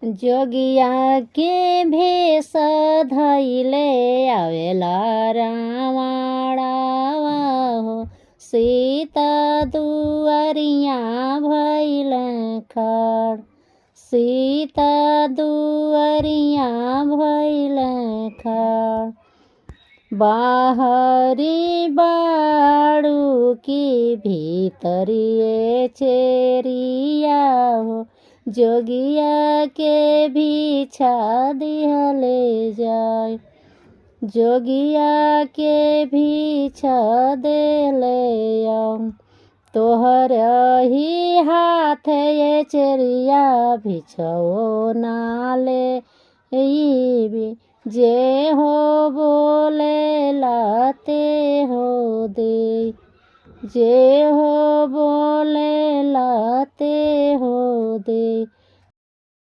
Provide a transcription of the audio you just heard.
जोगिया के भेष धैले आवेला रावणावा हो। सीता दुआरिया भइल खड़, सीता दुआरिया भइल खड़। बाहरी बाड़ू की भीतरिए चेरिया हो। जोगिया के भीछा दिहले जाय, जोगिया के भीछा देले आओ। तोहर ही हाथ ये चेरिया भिछो नाले भी। जे हो बोले लाते हो दे, जे हो बोले लाते हो दे।